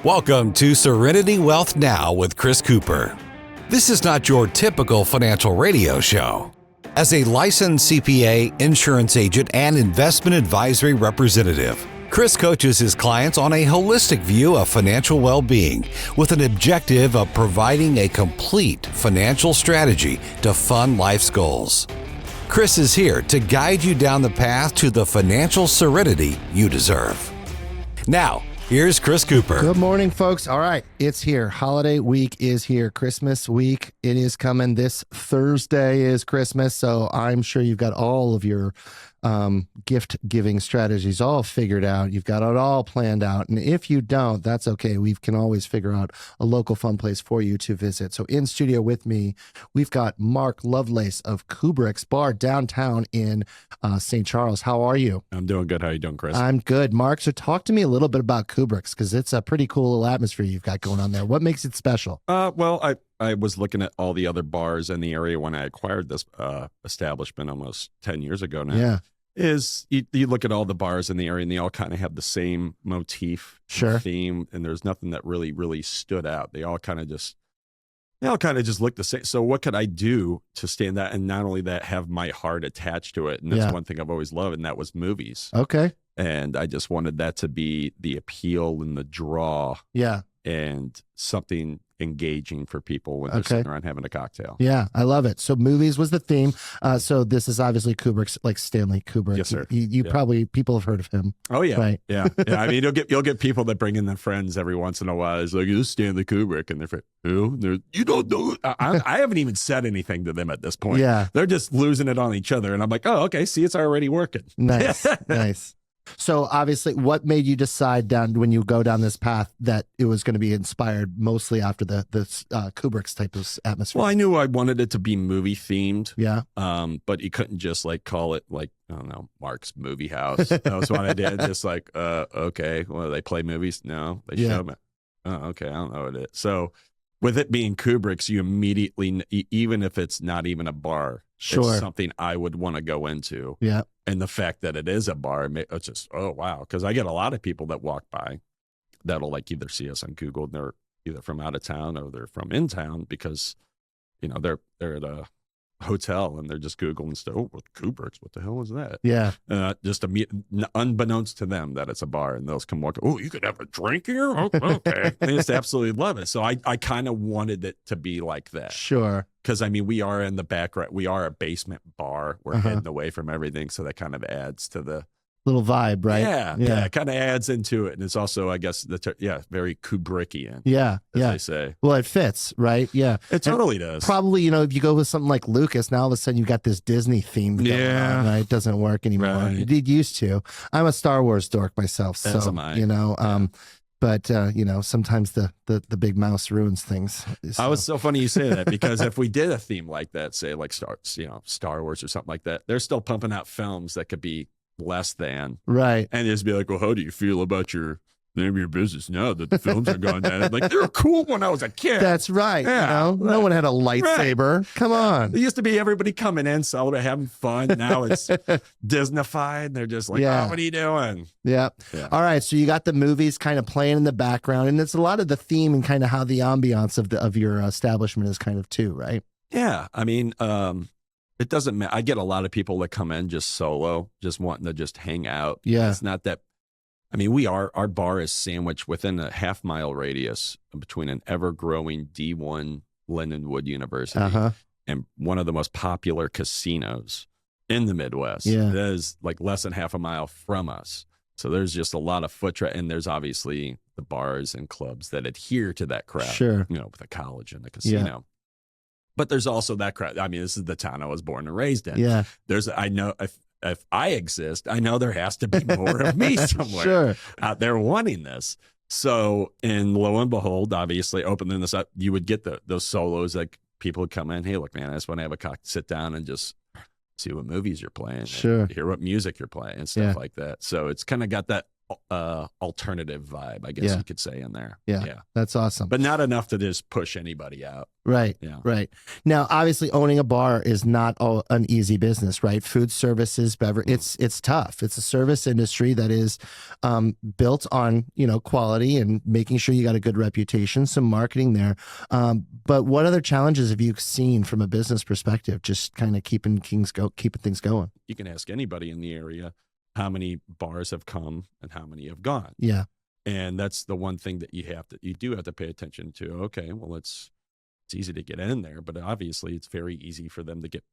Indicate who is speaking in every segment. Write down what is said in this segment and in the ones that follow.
Speaker 1: Welcome to Serenity Wealth Now with Chris Cooper. This is not your typical financial radio show. As a licensed CPA, insurance agent, and investment advisory representative, Chris coaches his clients on a holistic view of financial well-being with an objective of providing a complete financial strategy to fund life's goals. Chris is here to guide you down the path to the financial serenity you deserve. Now, here's Chris Cooper.
Speaker 2: Good morning, folks. All right, it's here. Holiday week is here. Christmas week, it is coming. This Thursday is Christmas, so I'm sure you've got all of your gift-giving strategies all figured out. You've got it all planned out, and if you don't, that's okay. We can always figure out a local fun place for you to visit. So in studio with me, we've got Mark Lovelace of Kubrick's Bar downtown in St. Charles. How are you?
Speaker 3: I'm doing good. How are you doing, Chris?
Speaker 2: I'm good. Mark, so talk to me a little bit about Kubrick's, because it's a pretty cool little atmosphere you've got going on there. What makes it special?
Speaker 3: Well, I was looking at all the other bars in the area when I acquired this establishment almost 10 years ago now.
Speaker 2: Yeah.
Speaker 3: You look at all the bars in the area and they all kind of have the same motif,
Speaker 2: Sure.
Speaker 3: theme, and there's nothing that really stood out. They all kind of just look the same. So what could I do to stand out, and not only that, have my heart attached to it? And that's one thing I've always loved, and that was movies.
Speaker 2: Okay.
Speaker 3: And I just wanted that to be the appeal and the draw.
Speaker 2: Yeah.
Speaker 3: And something engaging for people when they're sitting around having a cocktail.
Speaker 2: Yeah, I love it. So movies was the theme. So this is obviously Kubrick's, like Stanley Kubrick.
Speaker 3: Yes, sir.
Speaker 2: You probably, people have heard of him.
Speaker 3: Oh yeah,
Speaker 2: right?
Speaker 3: Yeah. I mean, you'll get people that bring in their friends every once in a while. It's like, this is Stanley Kubrick, and they're who? You don't know. I haven't even said anything to them at this point.
Speaker 2: Yeah,
Speaker 3: they're just losing it on each other, and I'm like, oh, okay. See, it's already working.
Speaker 2: Nice, nice. So obviously, what made you decide when you go down this path that it was going to be inspired mostly after the Kubrick's type of atmosphere?
Speaker 3: Well, I knew I wanted it to be movie themed.
Speaker 2: Yeah.
Speaker 3: But you couldn't just call it I don't know, Mark's Movie House. That was what I did. Just okay, well, they play movies? No, they show them. Oh, okay, I don't know what it is. So with it being Kubrick's, you immediately, even if it's not even a bar, it's something I would want to go into.
Speaker 2: Yeah.
Speaker 3: And the fact that it is a bar, it's just, oh, wow. Because I get a lot of people that walk by that'll either see us on Google, and they're either from out of town or they're from in town because, they're at a hotel and they're just Googling stuff. Oh, Kubrick's, what the hell is that?
Speaker 2: Yeah.
Speaker 3: Just unbeknownst to them that it's a bar, and they'll come walk. Oh, you could have a drink here? Oh, okay. They just absolutely love it. So I kind of wanted it to be like that.
Speaker 2: Sure.
Speaker 3: Because, I mean, we are in the background. We are a basement bar. We're hidden away from everything. So that kind of adds to the
Speaker 2: little vibe, right?
Speaker 3: Yeah. It kind of adds into it. And it's also, I guess, very Kubrickian.
Speaker 2: Yeah.
Speaker 3: As they say.
Speaker 2: Well, it fits, right? Yeah.
Speaker 3: It totally does.
Speaker 2: Probably, if you go with something like Lucas, now all of a sudden you got this Disney theme going on, right? It doesn't work anymore.
Speaker 3: Right.
Speaker 2: It did used to. I'm a Star Wars dork myself. So, but sometimes the big mouse ruins things. So.
Speaker 3: It's so funny you say that, because if we did a theme like that, say like Star Wars or something like that, they're still pumping out films that could be less than,
Speaker 2: right?
Speaker 3: And just be like, well, how do you feel about your name of your business now that the films are gone down? Like, they're cool when I was a kid.
Speaker 2: That's right. No one had a lightsaber. Right. Come on.
Speaker 3: It used to be everybody coming in, celebrating, having fun. Now it's Disney-fied. They're just like, oh, what are you doing?
Speaker 2: Yeah. All right. So you got the movies kind of playing in the background, and it's a lot of the theme and kind of how the ambiance of your establishment is kind of too, right?
Speaker 3: Yeah. I mean, it doesn't matter. I get a lot of people that come in just solo, just wanting to just hang out.
Speaker 2: Yeah.
Speaker 3: It's not that. I mean, our bar is sandwiched within a half-mile radius between an ever-growing D1 Lindenwood University and one of the most popular casinos in the Midwest.
Speaker 2: Yeah.
Speaker 3: That is like less than half a mile from us. So there's just a lot of foot traffic, and there's obviously the bars and clubs that adhere to that crowd.
Speaker 2: Sure.
Speaker 3: With the college and the casino. Yeah. But there's also that crowd. I mean, this is the town I was born and raised in.
Speaker 2: Yeah.
Speaker 3: I know if I exist, I know there has to be more of me somewhere out there wanting this. So, and lo and behold, obviously opening this up, you would get those solos, like people would come in. Hey, look, man, I just want to have a cocktail, sit down and just see what movies you're playing.
Speaker 2: Sure.
Speaker 3: Hear what music you're playing and stuff like that. So it's kind of got that alternative vibe, I guess you could say, in there.
Speaker 2: Yeah. That's awesome.
Speaker 3: But not enough to just push anybody out.
Speaker 2: Right.
Speaker 3: Yeah.
Speaker 2: Right. Now, obviously, owning a bar is not an easy business, right? Food services, beverage, it's tough. It's a service industry that is built on, quality and making sure you got a good reputation, some marketing there. But what other challenges have you seen from a business perspective, just kind of keeping things going?
Speaker 3: You can ask anybody in the area how many bars have come and how many have gone.
Speaker 2: Yeah.
Speaker 3: And that's the one thing that you do have to pay attention to. Okay, well, it's easy to get in there, but obviously it's very easy for them to get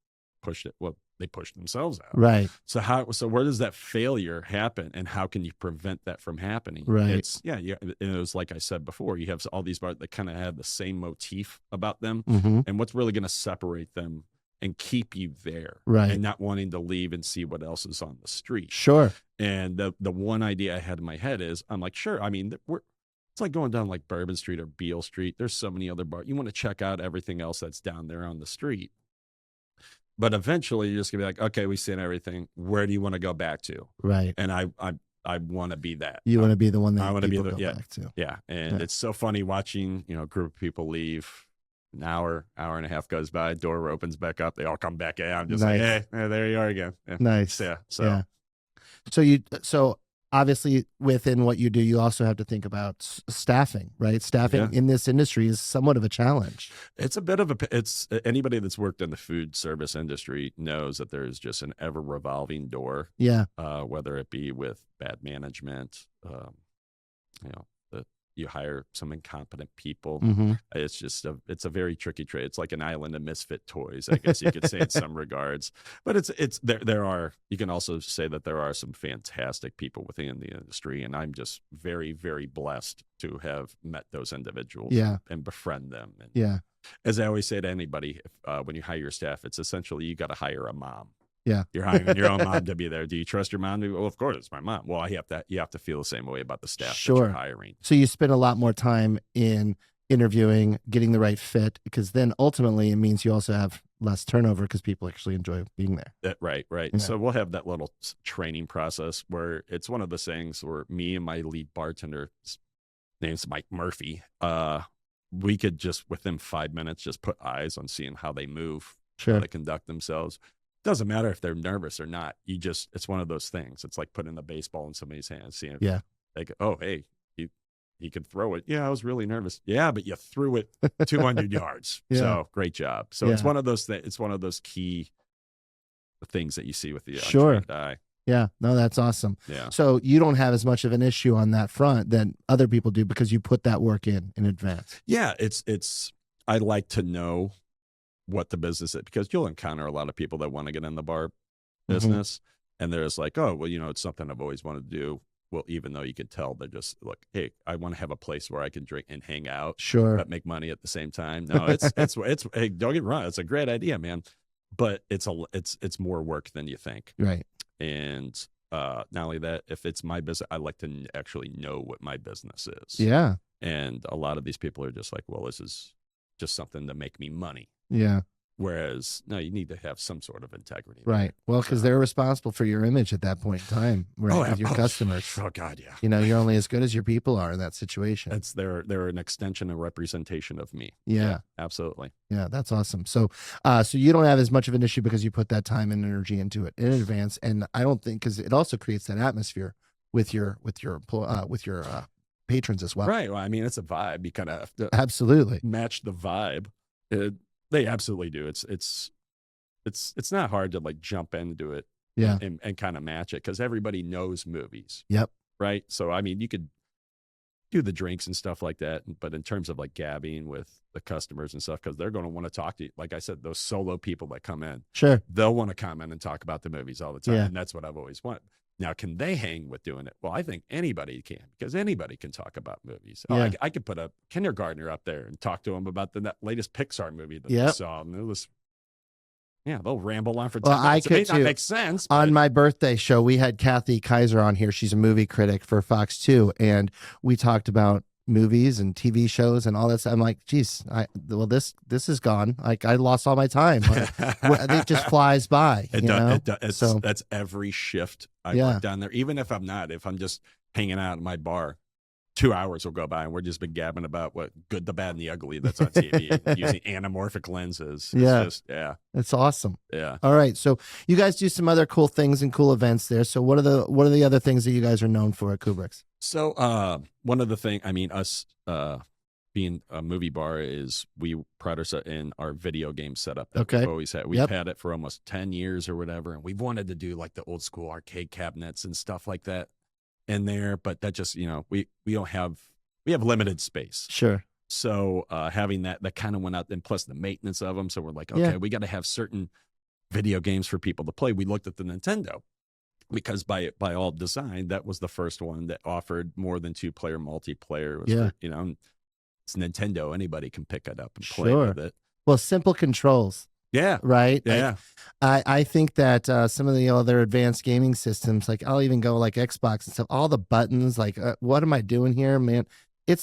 Speaker 3: pushed. Well, they push themselves out.
Speaker 2: Right.
Speaker 3: So where does that failure happen, and how can you prevent that from happening?
Speaker 2: Right.
Speaker 3: And it was like I said before, you have all these bars that kind of have the same motif about them, and what's really going to separate them and keep you there,
Speaker 2: right,
Speaker 3: and not wanting to leave and see what else is on the street.
Speaker 2: Sure.
Speaker 3: And the one idea I had in my head is, I'm like, sure, I mean, it's like going down like Bourbon Street or Beale Street. There's so many other bars. You want to check out everything else that's down there on the street. But eventually you're just gonna be like, okay, we've seen everything. Where do you want to go back to?
Speaker 2: Right.
Speaker 3: And I want to be that.
Speaker 2: You want to be the one that
Speaker 3: I want to be
Speaker 2: go back to.
Speaker 3: Yeah. And it's so funny watching, a group of people leave. An hour and a half goes by, door opens back up, they all come back in. I'm just like, hey, there you are again. Yeah.
Speaker 2: Nice.
Speaker 3: Yeah. So
Speaker 2: so obviously within what you do, you also have to think about staffing, right? Staffing in this industry is somewhat of a challenge.
Speaker 3: It's a bit of anybody that's worked in the food service industry knows that there's just an ever revolving door.
Speaker 2: Yeah.
Speaker 3: Whether it be with bad management, you hire some incompetent people. It's just it's a very tricky trade. It's like an island of misfit toys, I guess you could say in some regards. But you can also say that there are some fantastic people within the industry, and I'm just very, very blessed to have met those individuals and befriend them. And as I always say to anybody, when you hire your staff, it's essentially you got to hire a mom.
Speaker 2: Yeah.
Speaker 3: You're hiring your own mom to be there. Do you trust your mom? Well, of course, it's my mom. Well, you have to feel the same way about the staff that you're hiring.
Speaker 2: So you spend a lot more time in interviewing, getting the right fit, because then ultimately it means you also have less turnover because people actually enjoy being there.
Speaker 3: Right.
Speaker 2: Yeah.
Speaker 3: So we'll have that little training process where it's one of those things where me and my lead bartender, his name's Mike Murphy, we could just within 5 minutes just put eyes on seeing how they move, how they conduct themselves. Doesn't matter if they're nervous or not. It's one of those things. It's like putting the baseball in somebody's hands, seeing if they go, oh, hey, he could throw it. Yeah, I was really nervous. Yeah, but you threw it 200 yards. So great job. So it's one of those things. It's one of those key things that you see with the untrained eye.
Speaker 2: Yeah, no, that's awesome.
Speaker 3: Yeah.
Speaker 2: So you don't have as much of an issue on that front than other people do because you put that work in advance.
Speaker 3: Yeah, I like to know what the business is, because you'll encounter a lot of people that want to get in the bar business, and they're just like, oh, well, it's something I've always wanted to do. Well, even though you can tell they're just like, hey, I want to have a place where I can drink and hang out, but make money at the same time. No, it's hey, don't get me wrong, it's a great idea, man, but it's more work than you think.
Speaker 2: Right.
Speaker 3: And not only that, if it's my business, I like to actually know what my business is.
Speaker 2: Yeah.
Speaker 3: And a lot of these people are just like, well, this is just something to make me money.
Speaker 2: Yeah.
Speaker 3: Whereas, no, you need to have some sort of integrity.
Speaker 2: Right. Well, because they're responsible for your image at that point in time, right? With your customers.
Speaker 3: Oh, God, yeah.
Speaker 2: You're only as good as your people are in that situation.
Speaker 3: They're an extension and representation of me.
Speaker 2: Yeah.
Speaker 3: Absolutely.
Speaker 2: Yeah, that's awesome. So, so you don't have as much of an issue because you put that time and energy into it in advance, and I don't think because it also creates that atmosphere with your patrons as well.
Speaker 3: Right. Well, I mean, it's a vibe. You kind of have to
Speaker 2: absolutely
Speaker 3: match the vibe. They absolutely do. It's not hard to like jump into it, and kind of match it, because everybody knows movies.
Speaker 2: Yep.
Speaker 3: Right. So I mean, you could do the drinks and stuff like that, but in terms of like gabbing with the customers and stuff, because they're going to want to talk to you. Like I said, those solo people that come in, they'll want to come in and talk about the movies all the time, and that's what I've always wanted. Now, can they hang with doing it? Well, I think anybody can, because anybody can talk about movies. I could put a kindergartner up there and talk to them about the latest Pixar movie that they saw. And it was, they'll ramble on for 10 minutes. It may not make sense.
Speaker 2: On my birthday show, we had Kathy Kaiser on here. She's a movie critic for Fox 2, and we talked about movies and TV shows and all that stuff. I'm like, geez, this is gone. Like, I lost all my time. It just flies by.
Speaker 3: It does. So that's every shift I work down there. Even if I'm not, if I'm just hanging out at my bar. 2 hours will go by and we're just been gabbing about what good, the bad, and the ugly that's on TV using anamorphic lenses. It's just,
Speaker 2: it's awesome.
Speaker 3: Yeah.
Speaker 2: All right, so you guys do some other cool things and cool events there. So what are the other things that you guys are known for at Kubrick's?
Speaker 3: So one of the things, I mean, us being a movie bar is we pride ourselves in our video game setup that we've always had. We've had it for almost 10 years or whatever, and we've wanted to do like the old school arcade cabinets and stuff like that in there, but that just, we have limited space.
Speaker 2: Sure.
Speaker 3: So having that kind of went out, and plus the maintenance of them. So we're like, okay, we got to have certain video games for people to play. We looked at the Nintendo because by all design, that was the first one that offered more than 2-player multiplayer. It's Nintendo. Anybody can pick it up and play with it.
Speaker 2: Well, simple controls.
Speaker 3: Yeah.
Speaker 2: Right.
Speaker 3: Yeah.
Speaker 2: I think that some of the other advanced gaming systems, like I'll even go like Xbox and stuff, all the buttons, like what am I doing here, man?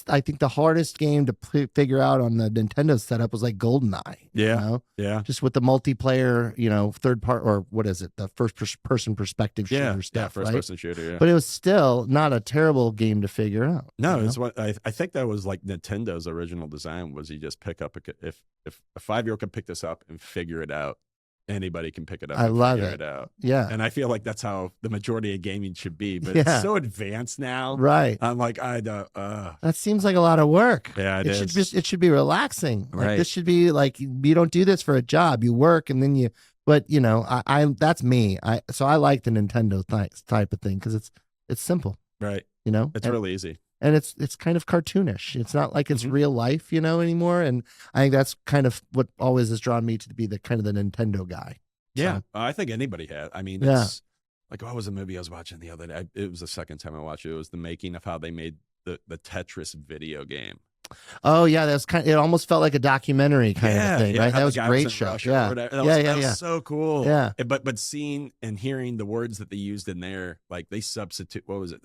Speaker 2: I think the hardest game to figure out on the Nintendo setup was like GoldenEye.
Speaker 3: Yeah.
Speaker 2: Just with the multiplayer, third part, or what is it? The first person perspective shooter stuff.
Speaker 3: First person shooter. Yeah.
Speaker 2: But it was still not a terrible game to figure out.
Speaker 3: No, it's what I think that was like Nintendo's original design was you just pick up if a 5-year-old could pick this up and figure it out, anybody can pick it up.
Speaker 2: I love
Speaker 3: figure
Speaker 2: it.
Speaker 3: Out.
Speaker 2: Yeah.
Speaker 3: And I feel like that's how the majority of gaming should be, but it's so advanced now.
Speaker 2: Right.
Speaker 3: I'm like,
Speaker 2: that seems like a lot of work.
Speaker 3: Yeah,
Speaker 2: it should be relaxing. Like,
Speaker 3: right.
Speaker 2: this should be like, you don't do this for a job. You work and then but that's me. So I like the Nintendo type of thing because it's simple.
Speaker 3: Right. It's really easy.
Speaker 2: And it's kind of cartoonish. It's not like it's real life, anymore. And I think that's kind of what always has drawn me to be the kind of the Nintendo guy.
Speaker 3: Yeah.
Speaker 2: So,
Speaker 3: I think anybody had. I mean, it's like, what was a movie I was watching the other day? It was the second time I watched it. It was the making of how they made the Tetris video game.
Speaker 2: Oh yeah, that's it almost felt like a documentary kind of thing, right? That was a great show. That was
Speaker 3: so cool.
Speaker 2: Yeah.
Speaker 3: But seeing and hearing the words that they used in there, like they substitute, what was it?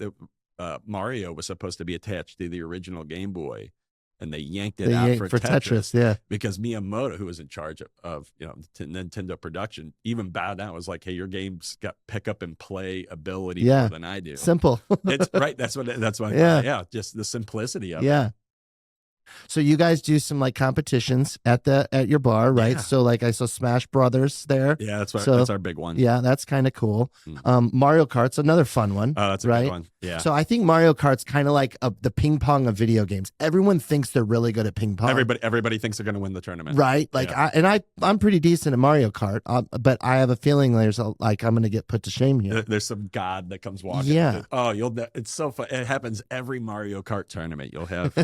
Speaker 3: Mario was supposed to be attached to the original Game Boy, and they yanked it out for Tetris.
Speaker 2: Yeah,
Speaker 3: because Miyamoto, who was in charge of Nintendo production, even bowed down. Was like, "Hey, your game's got pick up and play ability more than I do."
Speaker 2: Simple.
Speaker 3: It's right. That's what. Just the simplicity of it.
Speaker 2: Yeah. So you guys do some like competitions at your bar, right?
Speaker 3: Yeah.
Speaker 2: So like I saw Smash Brothers there.
Speaker 3: Yeah, that's our big one.
Speaker 2: Yeah, that's kind of cool. Mario Kart's another fun one.
Speaker 3: Oh, that's a big one. Yeah.
Speaker 2: So I think Mario Kart's kind of like the ping pong of video games. Everyone thinks they're really good at ping pong.
Speaker 3: Everybody thinks they're going to win the tournament,
Speaker 2: right? Like, I'm pretty decent at Mario Kart, but I have a feeling I'm going to get put to shame here.
Speaker 3: There's some god that comes walking.
Speaker 2: Yeah.
Speaker 3: It's so fun. It happens every Mario Kart tournament. You'll have.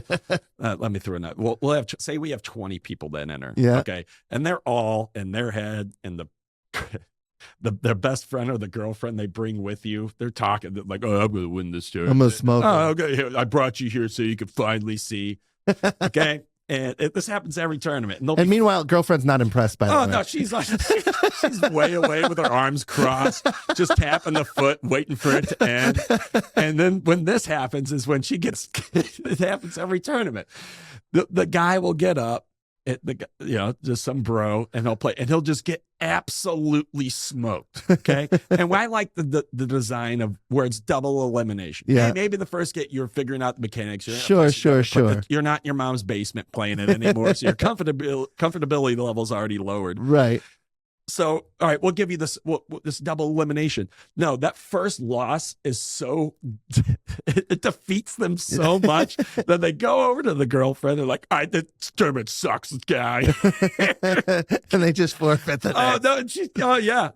Speaker 3: Let me throw in that. We'll have say we have 20 people that enter.
Speaker 2: Yeah.
Speaker 3: Okay, and they're all in their head and their best friend or the girlfriend they bring with you. They're talking like, "Oh, I'm going to win this tournament.
Speaker 2: I'm going to smoke.
Speaker 3: Oh, okay. I brought you here so you could finally see." Okay. And this happens every tournament.
Speaker 2: And meanwhile, girlfriend's not impressed by that.
Speaker 3: Oh, no, she's like, she's way away with her arms crossed, just tapping the foot, waiting for it to end. And then when this happens is when she gets, it happens every tournament. The guy will get up, just some bro, and he'll play, and he'll just get absolutely smoked. Okay. And I like the design of where it's double elimination.
Speaker 2: Yeah.
Speaker 3: Hey, maybe the first get you're figuring out the mechanics.
Speaker 2: Sure.
Speaker 3: You're not in your mom's basement playing it anymore. So your comfortability level is already lowered.
Speaker 2: Right.
Speaker 3: So, all right, we'll give you this double elimination. No, that first loss is so, it defeats them so much that they go over to the girlfriend and like, this tournament sucks, guy.
Speaker 2: And they just forfeit the next.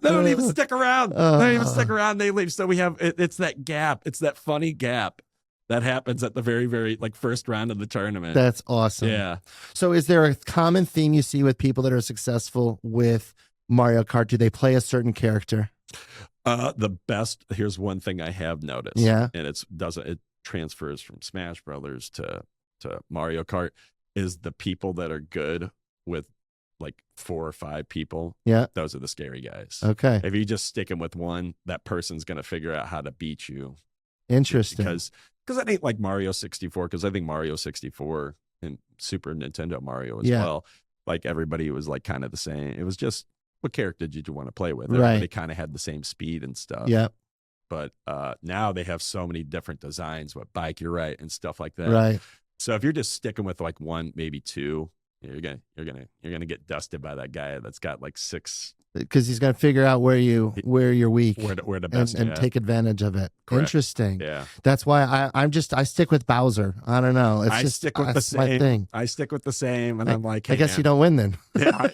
Speaker 3: They don't even stick around. They don't even stick around. They leave. So we have, it's that gap. It's that funny gap that happens at the very, very first round of the tournament.
Speaker 2: That's awesome.
Speaker 3: Yeah.
Speaker 2: So is there a common theme you see with people that are successful with Mario Kart? Do they play a certain character?
Speaker 3: Here's one thing I have noticed.
Speaker 2: Yeah.
Speaker 3: And it transfers from Smash Brothers to Mario Kart, is the people that are good with like 4 or 5 people.
Speaker 2: Yeah.
Speaker 3: Those are the scary guys.
Speaker 2: Okay.
Speaker 3: If you just stick them with one, that person's going to figure out how to beat you.
Speaker 2: Interesting.
Speaker 3: Because it ain't like Mario 64, because I think Mario 64 and Super Nintendo Mario as well, like everybody was like kind of the same. It was just, what character did you want to play with? Everybody kind of had the same speed and stuff.
Speaker 2: Yeah.
Speaker 3: But now they have so many different designs, what bike, you're right, and stuff like that.
Speaker 2: Right.
Speaker 3: So if you're just sticking with like one, maybe two, you're gonna get dusted by that guy that's got like 6.
Speaker 2: Because he's going to figure out where you're weak,
Speaker 3: where the best,
Speaker 2: and take advantage of it.
Speaker 3: Correct.
Speaker 2: Interesting.
Speaker 3: Yeah.
Speaker 2: That's why I stick with Bowser. I don't know. It's just
Speaker 3: stick with the
Speaker 2: that's my
Speaker 3: same
Speaker 2: thing.
Speaker 3: I stick with the same, and I'm like, hey,
Speaker 2: I guess
Speaker 3: man.
Speaker 2: you don't win then.
Speaker 3: Yeah,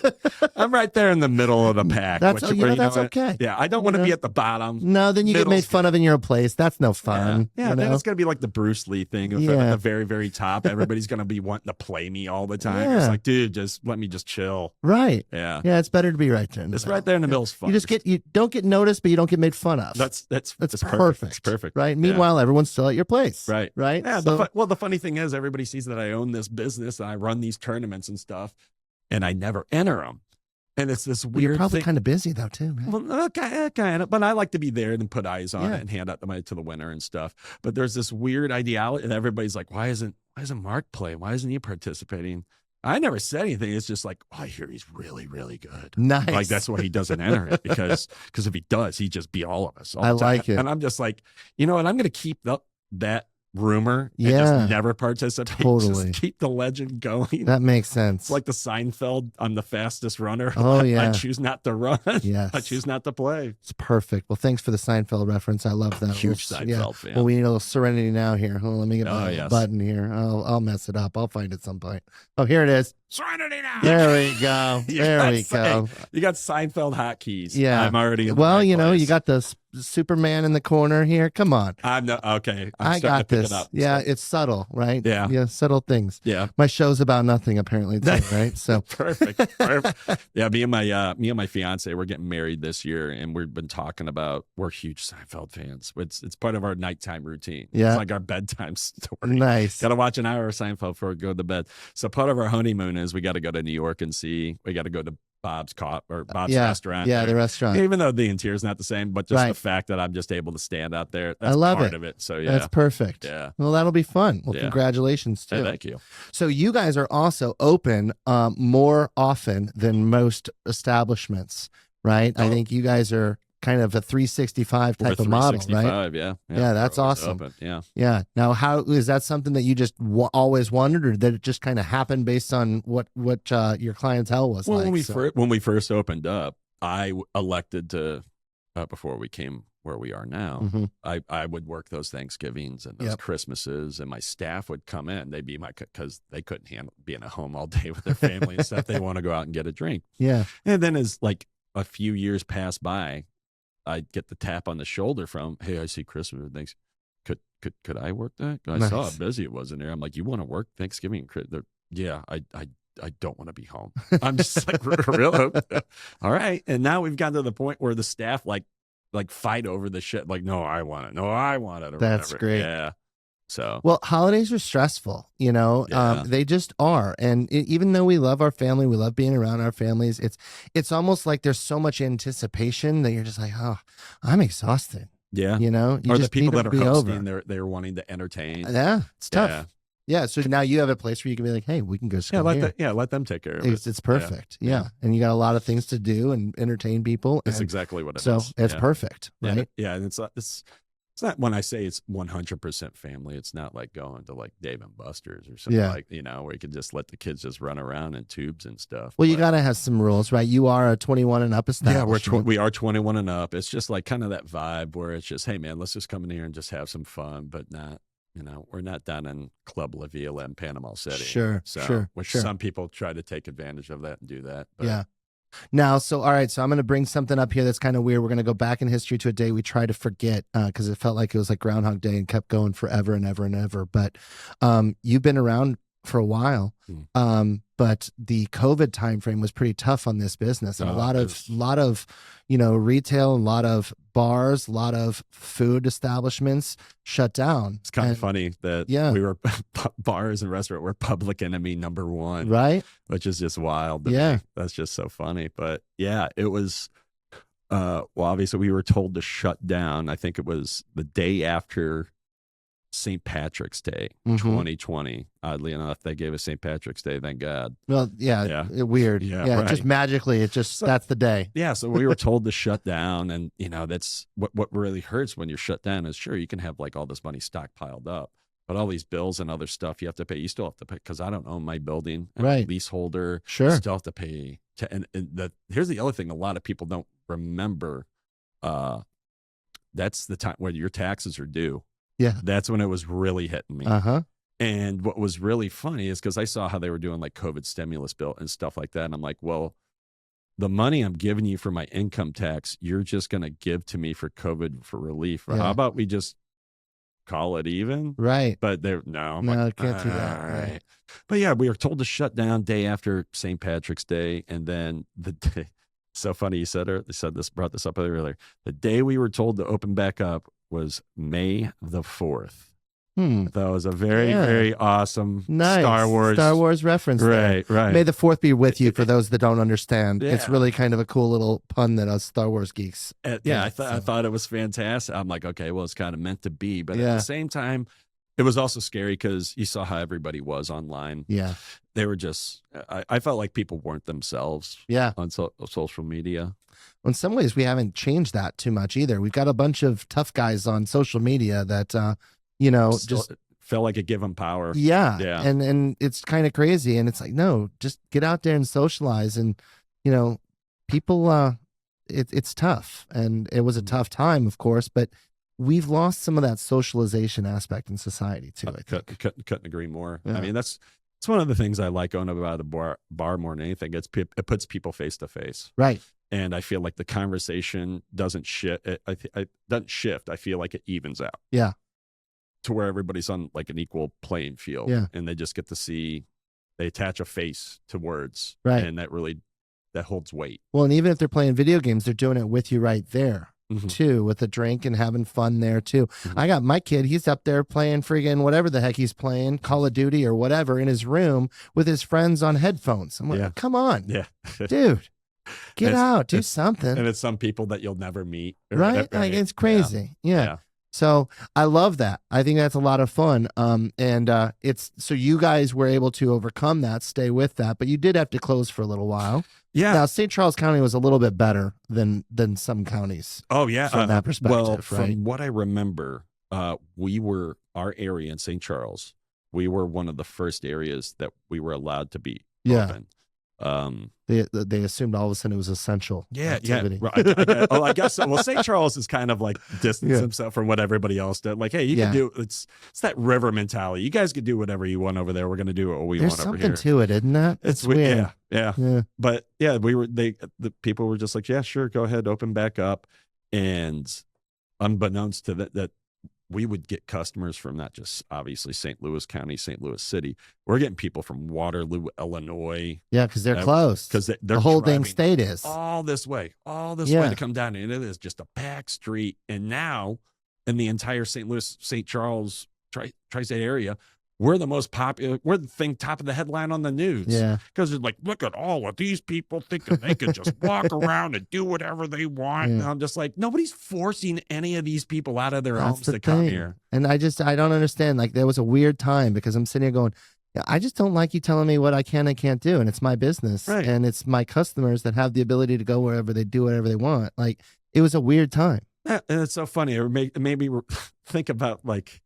Speaker 3: I'm right there in the middle of the pack.
Speaker 2: That's that's
Speaker 3: what?
Speaker 2: okay.
Speaker 3: Yeah, I don't want to be at the bottom.
Speaker 2: No, then you get made fun of in your place. That's no fun.
Speaker 3: Yeah, then it's gonna be like the Bruce Lee thing. If at the very, very top, everybody's gonna be wanting to play me all the time.
Speaker 2: Yeah.
Speaker 3: It's like, dude, just let me just chill.
Speaker 2: Right.
Speaker 3: Yeah.
Speaker 2: Yeah, it's better to be right there.
Speaker 3: It's right there in the middle. Fun.
Speaker 2: You don't get noticed, but you don't get made fun of.
Speaker 3: That's
Speaker 2: perfect.
Speaker 3: It's perfect.
Speaker 2: Right. Meanwhile, everyone's still at your place.
Speaker 3: Right.
Speaker 2: Right.
Speaker 3: Yeah.
Speaker 2: So,
Speaker 3: The funny thing is, everybody sees that I own this business and I run these tournaments and stuff, and I never enter them. And it's this weird.
Speaker 2: You're probably
Speaker 3: thing.
Speaker 2: kind of busy though, too. Right?
Speaker 3: Well, kind of, but I like to be there and put eyes on it and hand out the money to the winner and stuff. But there's this weird ideology, and everybody's like, "Why isn't Mark playing? Why isn't he participating?" I never said anything. It's just like, I hear he's really, really good.
Speaker 2: Nice.
Speaker 3: Like that's why he doesn't enter it because if he does, he just beat all of us.
Speaker 2: I like it.
Speaker 3: And I'm just like, you know what? I'm going to keep that rumor and
Speaker 2: Yeah.
Speaker 3: just never participate.
Speaker 2: Totally.
Speaker 3: Just keep the legend going.
Speaker 2: That makes sense.
Speaker 3: It's like the Seinfeld, I'm the fastest runner.
Speaker 2: Oh, yeah.
Speaker 3: I choose not to run.
Speaker 2: Yes.
Speaker 3: I choose not to play.
Speaker 2: It's perfect. Well, thanks for the Seinfeld reference. I love that.
Speaker 3: Huge Seinfeld fan.
Speaker 2: Well, we need a little Serenity Now here. Hold on, let me get my
Speaker 3: yes.
Speaker 2: button here. I'll mess it up. I'll find it at some point. Oh, here it is.
Speaker 3: Serenity Now.
Speaker 2: There we go. There we go.
Speaker 3: You got Seinfeld hotkeys.
Speaker 2: Yeah.
Speaker 3: I'm already in the
Speaker 2: Well,
Speaker 3: right
Speaker 2: you know,
Speaker 3: place.
Speaker 2: you got the Superman in the corner here. Come on.
Speaker 3: I'm not okay.
Speaker 2: I got
Speaker 3: to pick
Speaker 2: this.
Speaker 3: It up.
Speaker 2: Yeah, it's subtle, right?
Speaker 3: Yeah.
Speaker 2: Yeah, subtle things.
Speaker 3: Yeah.
Speaker 2: My show's about nothing, apparently, too, right? So
Speaker 3: perfect. Yeah, me and my fiance, we're getting married this year, and we've been talking about we're huge Seinfeld fans. It's part of our nighttime routine.
Speaker 2: Yeah.
Speaker 3: It's like our bedtime story.
Speaker 2: Nice.
Speaker 3: Got to watch an hour of Seinfeld before we go to bed. So part of our honeymoon is we got to go to New York and see. We got to go to Bob's restaurant.
Speaker 2: Yeah,
Speaker 3: there.
Speaker 2: the restaurant.
Speaker 3: Even though the interior is not the same, but just
Speaker 2: Right.
Speaker 3: the fact that I'm just able to stand out there, that's
Speaker 2: I love
Speaker 3: part
Speaker 2: it.
Speaker 3: of it. So yeah,
Speaker 2: That's perfect.
Speaker 3: Yeah.
Speaker 2: Well, that'll be fun. Well,
Speaker 3: Yeah.
Speaker 2: congratulations, too.
Speaker 3: Hey, thank you.
Speaker 2: So you guys are also open more often than most establishments, right? I
Speaker 3: Oh.
Speaker 2: think you guys are kind of a 365
Speaker 3: We're
Speaker 2: type of model, right?
Speaker 3: 365, yeah.
Speaker 2: Yeah, that's
Speaker 3: we're always
Speaker 2: awesome.
Speaker 3: open, yeah.
Speaker 2: Yeah. Now, how is that something that you just always wondered, or that it just kind of happened based on what your clientele was
Speaker 3: Well,
Speaker 2: like?
Speaker 3: when we first opened up, I elected to before we came where we are now.
Speaker 2: Mhm.
Speaker 3: I would work those Thanksgivings and those
Speaker 2: Yep.
Speaker 3: Christmases, and my staff would come in. They'd be because they couldn't handle being at home all day with their family and stuff. They want to go out and get a drink.
Speaker 2: Yeah.
Speaker 3: And then as like a few years passed by, I'd get the tap on the shoulder from, "Hey, I see Christmas. Thanks. Could I work that? I saw
Speaker 2: Nice.
Speaker 3: how busy it was in there." I'm like, "You want to work Thanksgiving?" Yeah, I don't want to be home. I'm just like, really? All right. And now we've gotten to the point where the staff like fight over the shit. Like, no, I want it. No, I want it. Or
Speaker 2: That's
Speaker 3: whatever.
Speaker 2: great.
Speaker 3: Yeah. So
Speaker 2: Well, holidays are stressful, you know.
Speaker 3: Yeah.
Speaker 2: They just are, and even though we love our family, we love being around our families. It's almost like there's so much anticipation that you're just like, oh, I'm exhausted.
Speaker 3: yeah.
Speaker 2: You know, you
Speaker 3: Or the
Speaker 2: just
Speaker 3: people
Speaker 2: need
Speaker 3: that
Speaker 2: it
Speaker 3: are
Speaker 2: to be
Speaker 3: hosting,
Speaker 2: over.
Speaker 3: they're wanting to entertain.
Speaker 2: Yeah, it's tough.
Speaker 3: Yeah.
Speaker 2: Yeah, so now you have a place where you can be like, hey, we can go
Speaker 3: Yeah,
Speaker 2: school
Speaker 3: let them take care of it.
Speaker 2: It's perfect. Yeah. And you got a lot of things to do and entertain people.
Speaker 3: That's
Speaker 2: and
Speaker 3: exactly what it
Speaker 2: so
Speaker 3: is.
Speaker 2: it's
Speaker 3: Yeah.
Speaker 2: perfect,
Speaker 3: Yeah,
Speaker 2: right?
Speaker 3: yeah, and it's not when I say it's 100% family. It's not like going to like Dave and Buster's or something
Speaker 2: Yeah.
Speaker 3: like where you can just let the kids just run around in tubes and stuff.
Speaker 2: Well, you
Speaker 3: But-
Speaker 2: got to have some rules, right? You are a 21 and up
Speaker 3: yeah,
Speaker 2: establishment.
Speaker 3: we are 21 and up. It's just like kind of that vibe where it's just, hey man, let's just come in here and just have some fun, but not. We're not down in Club La Villa in Panama City.
Speaker 2: Sure,
Speaker 3: Which
Speaker 2: sure.
Speaker 3: some people try to take advantage of that and do that. But
Speaker 2: Yeah. Now, so all right, so I'm going to bring something up here that's kind of weird. We're going to go back in history to a day we tried to forget because it felt like it was like Groundhog Day and kept going forever and ever and ever. But you've been around for a while, but the COVID timeframe was pretty tough on this business, and a lot of retail, a lot of bars, a lot of food establishments shut down.
Speaker 3: It's kind of funny that
Speaker 2: Yeah.
Speaker 3: we were bars and restaurant were public enemy number one,
Speaker 2: Right?
Speaker 3: which is just wild. To
Speaker 2: Yeah.
Speaker 3: me. That's just so funny. But yeah, it was. Well, obviously we were told to shut down. I think it was the day after St. Patrick's Day,
Speaker 2: Mhm.
Speaker 3: 2020. Oddly enough, they gave us St. Patrick's Day. Thank God.
Speaker 2: Well,
Speaker 3: Yeah.
Speaker 2: weird.
Speaker 3: Yeah,
Speaker 2: Yeah,
Speaker 3: right.
Speaker 2: just magically, that's the day.
Speaker 3: Yeah, so we were told to shut down, and that's what really hurts when you're shut down is sure you can have like all this money stockpiled up, but all these bills and other stuff you have to pay. You still have to pay because I don't own my building. I'm a
Speaker 2: Right.
Speaker 3: leaseholder.
Speaker 2: Sure.
Speaker 3: You still have to pay. Here's the other thing: a lot of people don't remember. That's the time when your taxes are due.
Speaker 2: Yeah.
Speaker 3: That's when it was really hitting me.
Speaker 2: Uh-huh.
Speaker 3: And what was really funny is because I saw how they were doing like COVID stimulus bill and stuff like that. And I'm like, well, the money I'm giving you for my income tax, you're just going to give to me for COVID for relief. Or
Speaker 2: Yeah.
Speaker 3: how about we just call it even?
Speaker 2: Right.
Speaker 3: But no,
Speaker 2: No, can't do that.
Speaker 3: all
Speaker 2: Right.
Speaker 3: But yeah, we were told to shut down day after St. Patrick's Day. And then the day, so funny you brought this up earlier. The day we were told to open back up was May the 4th. That was a very, very awesome
Speaker 2: nice
Speaker 3: Star Wars
Speaker 2: reference. There.
Speaker 3: Right.
Speaker 2: May the 4th be with you for those that don't understand.
Speaker 3: Yeah.
Speaker 2: It's really kind of a cool little pun that us Star Wars geeks.
Speaker 3: I thought it was fantastic. I'm like, okay, well, it's kind of meant to be. But
Speaker 2: Yeah.
Speaker 3: at the same time, it was also scary because you saw how everybody was online.
Speaker 2: Yeah.
Speaker 3: They were just, I felt like people weren't themselves
Speaker 2: Yeah.
Speaker 3: on social media.
Speaker 2: In some ways, we haven't changed that too much either. We've got a bunch of tough guys on social media that, just
Speaker 3: felt like it gave them power.
Speaker 2: Yeah.
Speaker 3: Yeah.
Speaker 2: And it's kind of crazy. And it's like, no, just get out there and socialize. And, people, it's tough. And it was a tough time, of course, but we've lost some of that socialization aspect in society too. I think.
Speaker 3: Couldn't agree more.
Speaker 2: Yeah.
Speaker 3: I mean, it's one of the things I like going about a bar more than anything. It puts people face to face.
Speaker 2: Right.
Speaker 3: And I feel like the conversation doesn't shift. It doesn't shift. I feel like it evens out.
Speaker 2: Yeah.
Speaker 3: To where everybody's on like an equal playing field.
Speaker 2: Yeah.
Speaker 3: And they just get to see, they attach a face to words.
Speaker 2: Right.
Speaker 3: And that holds weight.
Speaker 2: Well, and even if they're playing video games, they're doing it with you right there.
Speaker 3: Mhm.
Speaker 2: Too, with a drink and having fun there too.
Speaker 3: Mhm.
Speaker 2: I got my kid, he's up there playing friggin' whatever the heck he's playing, Call of Duty or whatever, in his room with his friends on headphones. I'm like,
Speaker 3: Yeah.
Speaker 2: come on,
Speaker 3: Yeah.
Speaker 2: dude, get out, do
Speaker 3: And
Speaker 2: something.
Speaker 3: it's some people that you'll never meet.
Speaker 2: Right? Like, it's crazy. Yeah.
Speaker 3: Yeah.
Speaker 2: So I love that. I think that's a lot of fun. It's so you guys were able to overcome that, stay with that, but you did have to close for a little while.
Speaker 3: Yeah.
Speaker 2: Now, St. Charles County was a little bit better than some counties.
Speaker 3: Oh yeah.
Speaker 2: From that perspective,
Speaker 3: well,
Speaker 2: right?
Speaker 3: from what I remember, our area in St. Charles, we were one of the first areas that we were allowed to be open.
Speaker 2: They assumed all of a sudden it was essential activity.
Speaker 3: Right. I guess so. Well, St. Charles is kind of like distance
Speaker 2: Yeah.
Speaker 3: himself from what everybody else did. Like, hey, you can do it's that river mentality. You guys can do whatever you want over there. We're going to do what we
Speaker 2: There's
Speaker 3: want over
Speaker 2: something
Speaker 3: here.
Speaker 2: to it, isn't that? It's weird.
Speaker 3: Yeah. But yeah, the people were just like, yeah, sure, go ahead, open back up. And unbeknownst to that we would get customers from not just obviously St. Louis County, St. Louis City. We're getting people from Waterloo, Illinois.
Speaker 2: Yeah, because they're close.
Speaker 3: Because they're
Speaker 2: the whole dang
Speaker 3: driving
Speaker 2: state is.
Speaker 3: all this way to come down. And it is just a packed street. And now in the entire St. Louis, St. Charles, tri-state area, we're the most popular. We're the thing top of the headline on the news.
Speaker 2: Yeah.
Speaker 3: Because it's like, look at all of these people thinking they can just walk around and do whatever they want.
Speaker 2: Yeah.
Speaker 3: And I'm just like, nobody's forcing any of these people out of their
Speaker 2: That's
Speaker 3: homes
Speaker 2: the
Speaker 3: to come
Speaker 2: thing.
Speaker 3: here.
Speaker 2: And I don't understand. Like, there was a weird time because I'm sitting here going, yeah, I just don't like you telling me what I can and can't do. And it's my business.
Speaker 3: Right.
Speaker 2: And it's my customers that have the ability to go wherever they do whatever they want. Like, it was a weird time.
Speaker 3: Yeah, and it's so funny. It made me think about like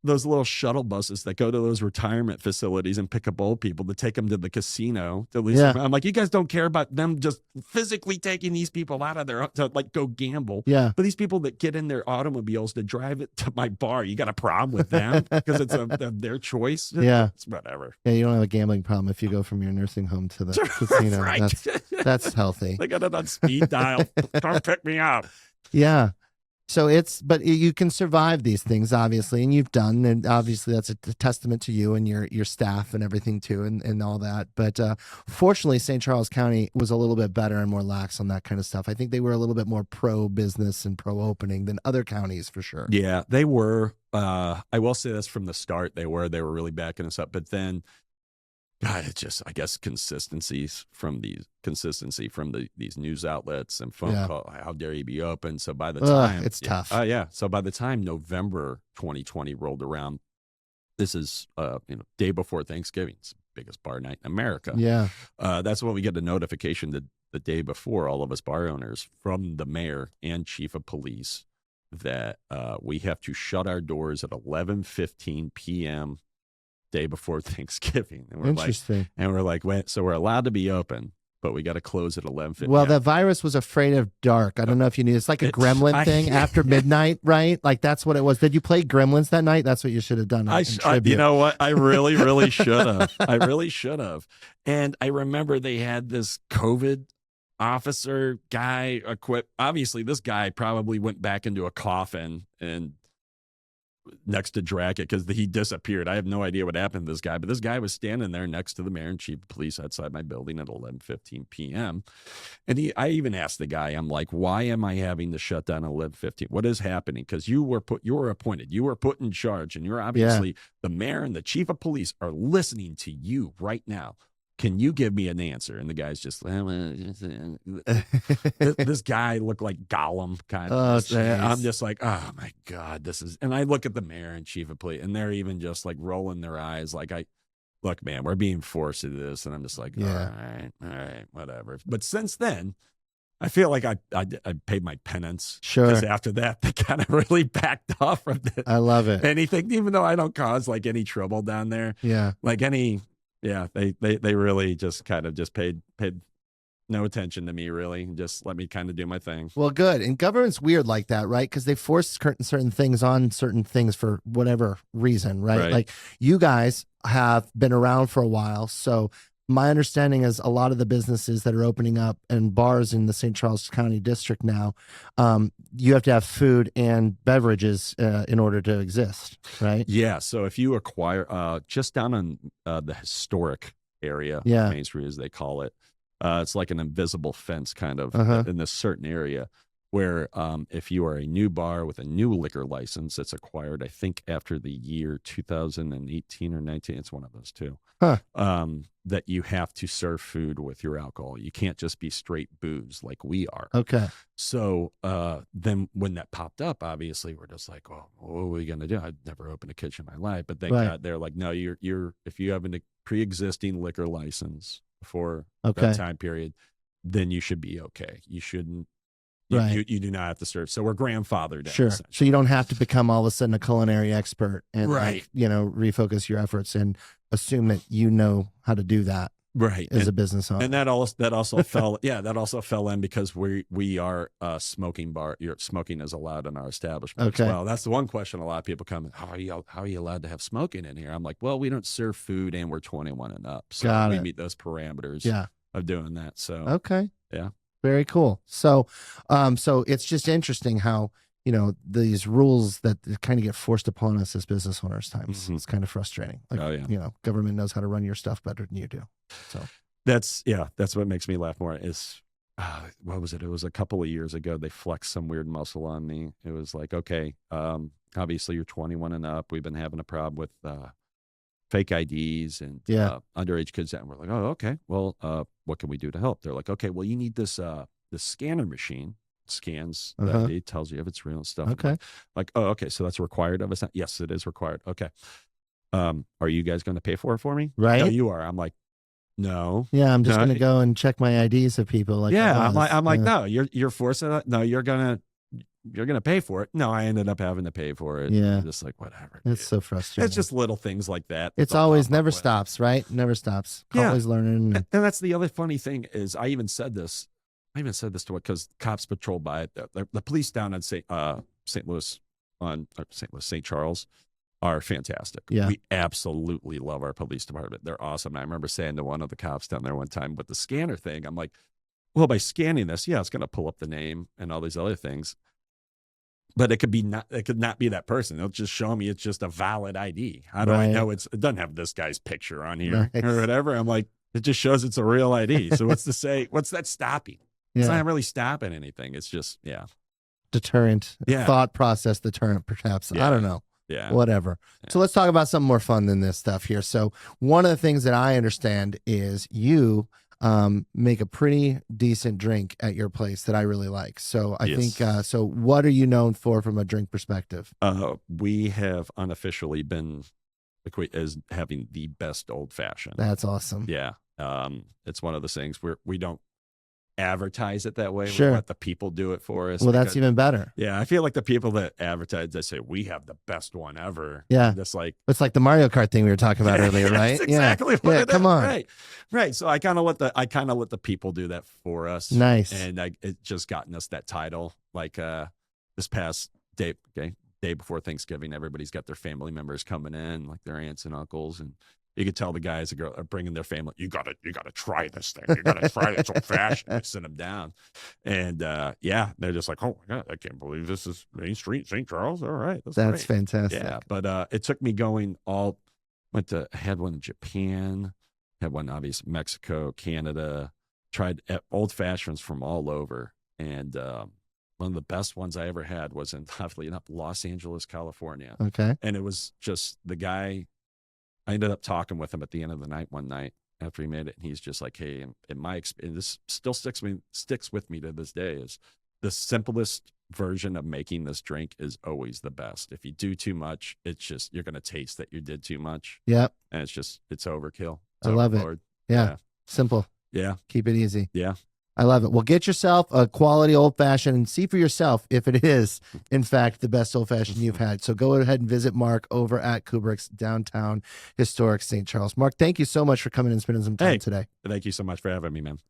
Speaker 3: those little shuttle buses that go to those retirement facilities and pick up old people to take them to the casino. I'm like, you guys don't care about them just physically taking these people out of to like go gamble.
Speaker 2: Yeah.
Speaker 3: But these people that get in their automobiles to drive it to my bar, you got a problem with them because it's their choice.
Speaker 2: Yeah.
Speaker 3: It's whatever.
Speaker 2: Yeah, you don't have a gambling problem if you go from your nursing home to the casino.
Speaker 3: Right.
Speaker 2: That's healthy.
Speaker 3: They got it on speed dial. Come pick me up.
Speaker 2: Yeah. So but you can survive these things, obviously, and you've done, and obviously that's a testament to you and your staff and everything too, and all that. But fortunately, St. Charles County was a little bit better and more lax on that kind of stuff. I think they were a little bit more pro-business and pro-opening than other counties for sure.
Speaker 3: Yeah, they were. I will say this from the start. They were really backing us up. But then God, it's just, I guess, consistency from these news outlets and phone call. How dare you be open? So by the time
Speaker 2: it's tough.
Speaker 3: So by the time November 2020 rolled around, this is day before Thanksgiving. It's the biggest bar night in America.
Speaker 2: Yeah.
Speaker 3: That's when we get a notification the day before, all of us bar owners, from the mayor and chief of police, that we have to shut our doors at 11:15 p.m. day before Thanksgiving. And we're
Speaker 2: Interesting.
Speaker 3: Wait, so we're allowed to be open, but we got to close at 11:15.
Speaker 2: Well, that virus was afraid of dark. I don't know if you knew. It's like a gremlin thing after midnight, right? Like that's what it was. Did you play Gremlins that night? That's what you should have done.
Speaker 3: You know what? I really, really should have. I really should have. And I remember they had this COVID officer guy equipped. Obviously, this guy probably went back into a coffin and next to Dracket because he disappeared. I have no idea what happened to this guy, but this guy was standing there next to the mayor and chief of police outside my building at 11:15 p.m. And I even asked the guy, I'm like, why am I having to shut down at 11:15? What is happening? Because you were appointed, you were put in charge, and you're obviously the mayor and the chief of police are listening to you right now. Can you give me an answer? And the guy's just, this guy looked like Gollum kind of. I'm just like, oh my God, and I look at the mayor and chief of police, and they're even just like rolling their eyes. Like, look, man, we're being forced to this. And I'm just like, all right, whatever. But since then, I feel like I paid my penance.
Speaker 2: Sure.
Speaker 3: Because after that, they kind of really backed off from it.
Speaker 2: I love it.
Speaker 3: Anything, even though I don't cause like any trouble down there.
Speaker 2: Yeah.
Speaker 3: Like they really just kind of just paid no attention to me, really, and just let me kind of do my thing.
Speaker 2: Well, good. And government's weird like that, right? Because they force certain things on certain things for whatever reason, right? Like you guys have been around for a while, so my understanding is a lot of the businesses that are opening up and bars in the St. Charles County district now, you have to have food and beverages in order to exist, right?
Speaker 3: Yeah. So if you acquire just down on the historic area, Main Street as they call it, it's like an invisible fence kind of in this certain area where if you are a new bar with a new liquor license that's acquired, I think after the year 2018 or 19, it's one of those two, that you have to serve food with your alcohol. You can't just be straight booze like we are.
Speaker 2: Okay.
Speaker 3: So then when that popped up, obviously we're just like, well, what are we going to do? I'd never opened a kitchen in my life. But thank God they're like, no, you're if you have a pre-existing liquor license for that time period, then you should be okay. You shouldn't. You do not have to serve. So we're grandfathered.
Speaker 2: Sure. So you don't have to become all of a sudden a culinary expert and refocus your efforts and assume that you know how to do that.
Speaker 3: Right.
Speaker 2: As a business owner.
Speaker 3: And that also fell in because we are a smoking bar. Smoking is allowed in our establishment as well. That's the one question a lot of people come, how are you allowed to have smoking in here? I'm like, well, we don't serve food and we're 21 and up. So we meet those parameters of doing that. So yeah.
Speaker 2: Very cool. So, so it's just interesting how, these rules that kind of get forced upon us as business owners times. Mm-hmm. It's kind of frustrating. Like, government knows how to run your stuff better than you do. So
Speaker 3: that's what makes me laugh more is, what was it? It was a couple of years ago. They flexed some weird muscle on me. It was like, okay, obviously you're 21 and up. We've been having a problem with, fake IDs and underage kids. And we're like, oh, okay. Well, what can we do to help? They're like, okay, well, you need this scanner machine. Scans the ID, tells you if it's real and stuff.
Speaker 2: Okay.
Speaker 3: Like, oh, okay. So that's required of us. Yes, it is required. Okay. Are you guys going to pay for it for me?
Speaker 2: Right.
Speaker 3: No, you are. I'm like, no.
Speaker 2: Yeah, I'm just going to go and check my IDs of people. Like,
Speaker 3: I'm like, no, you're forcing it. No, you're gonna pay for it. No, I ended up having to pay for it.
Speaker 2: Yeah.
Speaker 3: I'm just like, whatever.
Speaker 2: It's so frustrating.
Speaker 3: It's just little things like that.
Speaker 2: It's always never stops, right? Never stops.
Speaker 3: Yeah.
Speaker 2: Always learning.
Speaker 3: And that's the other funny thing is I even said this to it because cops patrol by it. The police down in St. Charles are fantastic.
Speaker 2: Yeah.
Speaker 3: We absolutely love our police department. They're awesome. And I remember saying to one of the cops down there one time with the scanner thing, I'm like, well, by scanning this, it's going to pull up the name and all these other things. But it could not be that person. It'll just show me it's just a valid ID. How do I know it doesn't have this guy's picture on here or whatever? I'm like, it just shows it's a real ID. So what's that stopping? It's not really stopping anything. It's just,
Speaker 2: deterrent thought process, deterrent perhaps. I don't know.
Speaker 3: Yeah.
Speaker 2: Whatever.
Speaker 3: Yeah.
Speaker 2: So let's talk about something more fun than this stuff here. So one of the things that I understand is you make a pretty decent drink at your place that I really like. So I
Speaker 3: Yes.
Speaker 2: think, so what are you known for from a drink perspective?
Speaker 3: We have unofficially been as having the best old fashioned.
Speaker 2: That's awesome.
Speaker 3: Yeah. It's one of those things where we don't advertise it that way.
Speaker 2: Sure.
Speaker 3: We let the people do it for us.
Speaker 2: Well, that's even better.
Speaker 3: Yeah. I feel like the people that advertise, they say, we have the best one ever.
Speaker 2: Yeah.
Speaker 3: That's like,
Speaker 2: It's like the Mario Kart thing we were talking about earlier, right?
Speaker 3: That's exactly what
Speaker 2: Yeah,
Speaker 3: it
Speaker 2: come
Speaker 3: is.
Speaker 2: on.
Speaker 3: Right. So I kind of let the people do that for us.
Speaker 2: Nice.
Speaker 3: And it just gotten us that title. Like this past day before Thanksgiving, everybody's got their family members coming in, like their aunts and uncles, and you could tell the guys are bringing their family. You gotta try this thing. You gotta try this old fashioned. They sit them down, and they're just like, oh my god, I can't believe this is Main Street, St. Charles. All right,
Speaker 2: that's
Speaker 3: great.
Speaker 2: fantastic.
Speaker 3: Yeah, but it took me had one in Japan, had one obviously Mexico, Canada. Tried old fashions from all over, and one of the best ones I ever had was in, oddly enough, Los Angeles, California.
Speaker 2: Okay,
Speaker 3: and it was just the guy. I ended up talking with him at the end of the night one night after he made it, and he's just like, "Hey, in my experience, this still sticks with me to this day. Is the simplest version of making this drink is always the best. If you do too much, it's just you're gonna taste that you did too much.
Speaker 2: Yep,
Speaker 3: and it's overkill.
Speaker 2: I love it. Yeah, simple.
Speaker 3: Yeah,
Speaker 2: keep it easy.
Speaker 3: Yeah.
Speaker 2: I love it. Well, get yourself a quality old fashioned and see for yourself if it is, in fact, the best old fashioned you've had. So go ahead and visit Mark over at Kubrick's downtown historic St. Charles. Mark, thank you so much for coming and spending some time today.
Speaker 3: Thank you so much for having me, man.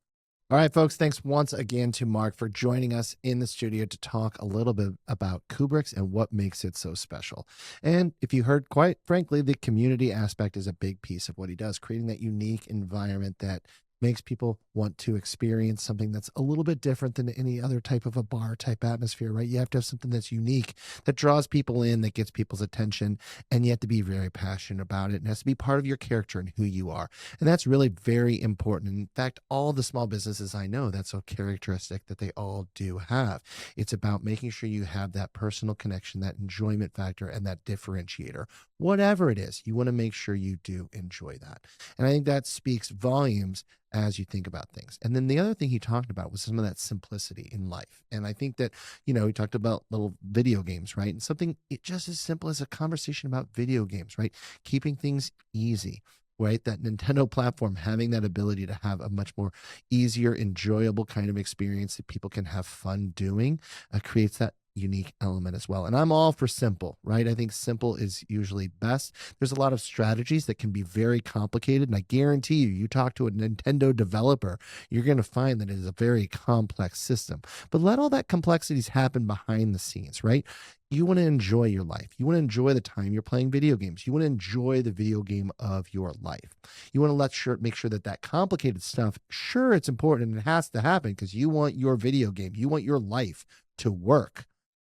Speaker 2: All right, folks, thanks once again to Mark for joining us in the studio to talk a little bit about Kubrick's and what makes it so special. And if you heard, quite frankly, the community aspect is a big piece of what he does, creating that unique environment that makes people want to experience something that's a little bit different than any other type of a bar type atmosphere, right? You have to have something that's unique, that draws people in, that gets people's attention, and you have to be very passionate about it. And it has to be part of your character and who you are. And that's really very important. In fact, all the small businesses I know, that's a characteristic that they all do have. It's about making sure you have that personal connection, that enjoyment factor, and that differentiator. Whatever it is, you want to make sure you do enjoy that. And I think that speaks volumes as you think about things. And then the other thing he talked about was some of that simplicity in life. And I think that, he talked about little video games, right? And something just as simple as a conversation about video games, right? Keeping things easy, right? That Nintendo platform, having that ability to have a much more easier, enjoyable kind of experience that people can have fun doing, creates that unique element as well. And I'm all for simple, right? I think simple is usually best. There's a lot of strategies that can be very complicated. And I guarantee you talk to a Nintendo developer, you're going to find that it is a very complex system. But let all that complexities happen behind the scenes, right? You want to enjoy your life. You want to enjoy the time you're playing video games. You want to enjoy the video game of your life. You want to make sure that complicated stuff, sure, it's important and it has to happen because you want your video game, you want your life to work.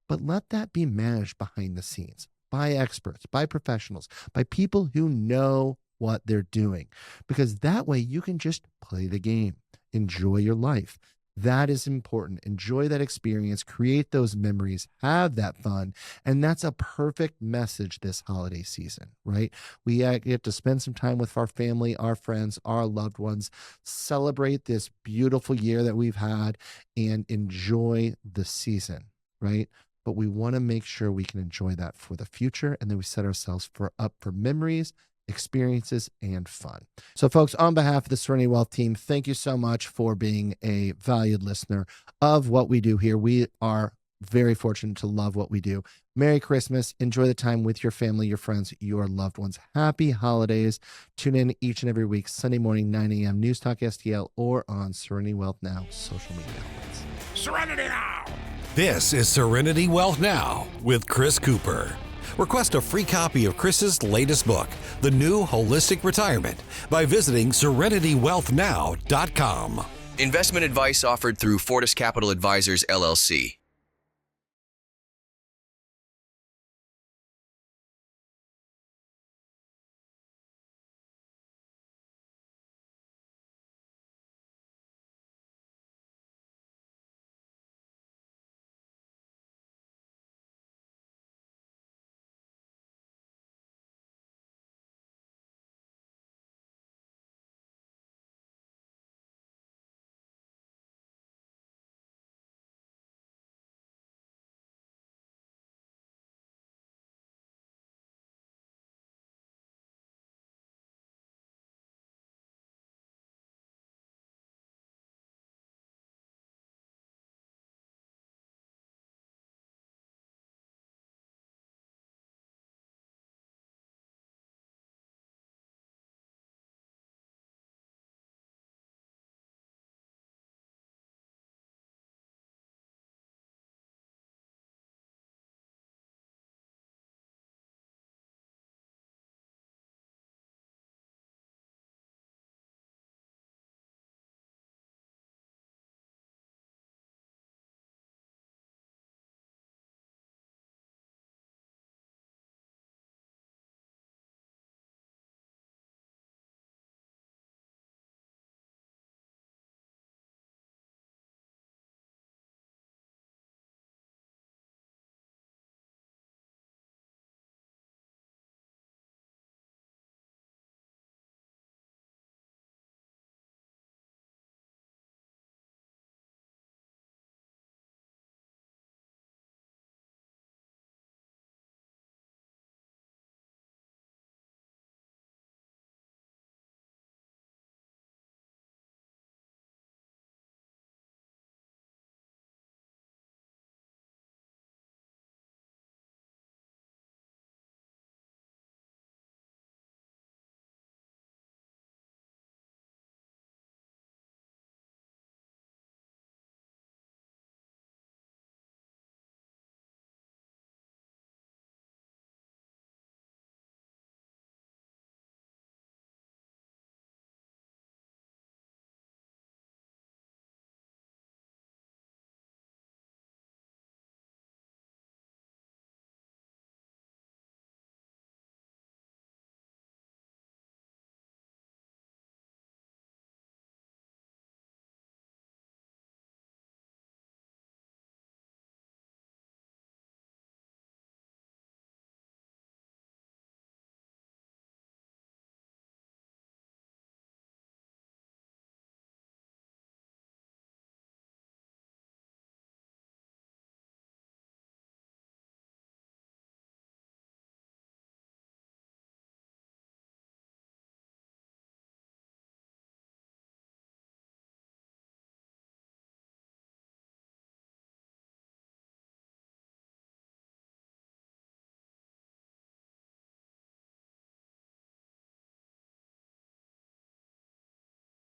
Speaker 2: But let that be managed behind the scenes by experts, by professionals, by people who know what they're doing. Because that way you can just play the game, enjoy your life. That is important. Enjoy that experience, create those memories, have that fun. And that's a perfect message this holiday season, right? We get to spend some time with our family, our friends, our loved ones, celebrate this beautiful year that we've had and enjoy the season, right? But we want to make sure we can enjoy that for the future. And then we set ourselves up for memories, experiences, and fun. So folks, on behalf of the Serenity Wealth team, thank you so much for being a valued listener of what we do here. We are very fortunate to love what we do. Merry Christmas. Enjoy the time with your family, your friends, your loved ones. Happy holidays. Tune in each and every week, Sunday morning, 9 a.m., News Talk STL, or on Serenity Wealth Now social media outlets.
Speaker 3: Serenity Now!
Speaker 1: This is Serenity Wealth Now with Chris Cooper. Request a free copy of Chris's latest book, The New Holistic Retirement, by visiting SerenityWealthNow.com.
Speaker 4: Investment advice offered through Fortis Capital Advisors, LLC.